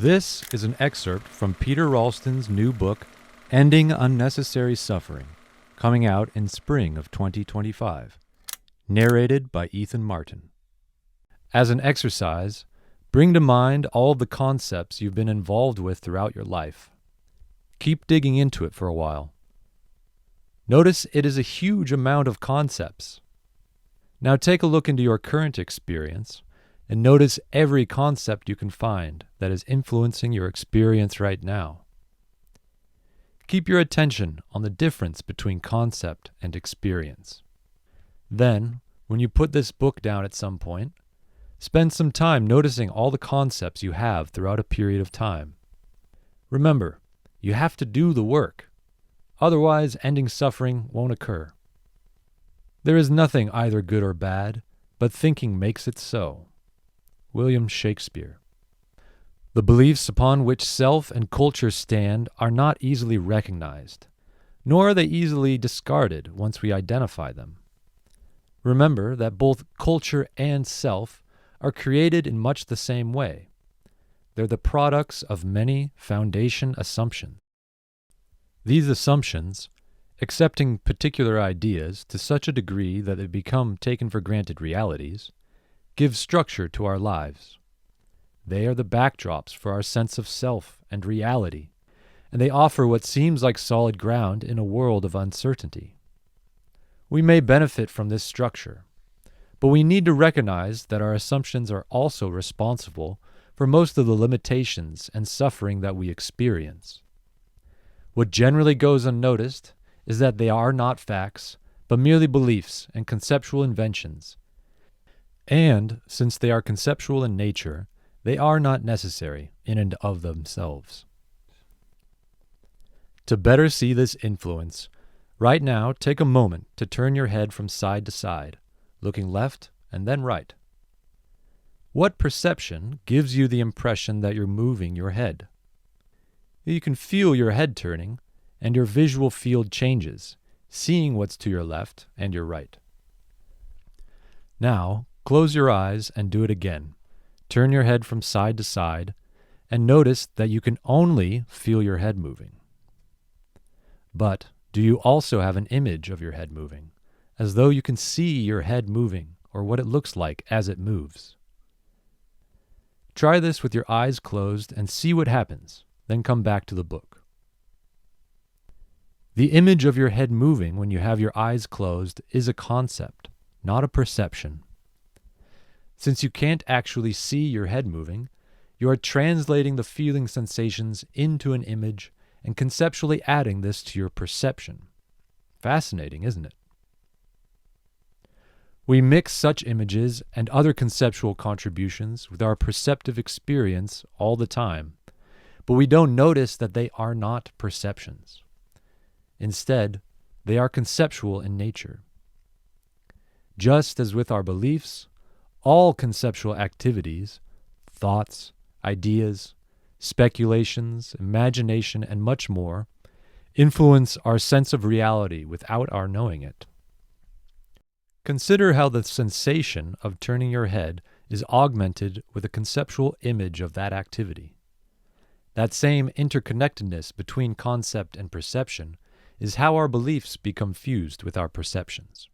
This is an excerpt from Peter Ralston's new book, Ending Unnecessary Suffering, coming out in spring of 2025, narrated by Ethan Martin. As an exercise, bring to mind all the concepts you've been involved with throughout your life. Keep digging into it for a while. Notice it is a huge amount of concepts. Now take a look into your current experience and notice every concept you can find that is influencing your experience right now. Keep your attention on the difference between concept and experience. Then, when you put this book down at some point, spend some time noticing all the concepts you have throughout a period of time. Remember, you have to do the work. Otherwise, ending suffering won't occur. There is nothing either good or bad, but thinking makes it so. William Shakespeare. The beliefs upon which self and culture stand are not easily recognized, nor are they easily discarded once we identify them. Remember that both culture and self are created in much the same way. They're the products of many foundation assumptions. These assumptions, accepting particular ideas to such a degree that they become taken for granted realities, give structure to our lives. They are the backdrops for our sense of self and reality, and they offer what seems like solid ground in a world of uncertainty. We may benefit from this structure, but we need to recognize that our assumptions are also responsible for most of the limitations and suffering that we experience. What generally goes unnoticed is that they are not facts, but merely beliefs and conceptual inventions. And, since they are conceptual in nature, they are not necessary in and of themselves. To better see this influence, right now take a moment to turn your head from side to side, looking left and then right. What perception gives you the impression that you're moving your head? You can feel your head turning, and your visual field changes, seeing what's to your left and your right. Now, close your eyes and do it again. Turn your head from side to side, and notice that you can only feel your head moving. But do you also have an image of your head moving, as though you can see your head moving or what it looks like as it moves? Try this with your eyes closed and see what happens, then come back to the book. The image of your head moving when you have your eyes closed is a concept, not a perception. Since you can't actually see your head moving, you are translating the feeling sensations into an image and conceptually adding this to your perception. Fascinating, isn't it? We mix such images and other conceptual contributions with our perceptive experience all the time, but we don't notice that they are not perceptions. Instead, they are conceptual in nature. Just as with our beliefs, all conceptual activities, thoughts, ideas, speculations, imagination, and much more, influence our sense of reality without our knowing it. Consider how the sensation of turning your head is augmented with a conceptual image of that activity. That same interconnectedness between concept and perception is how our beliefs become fused with our perceptions.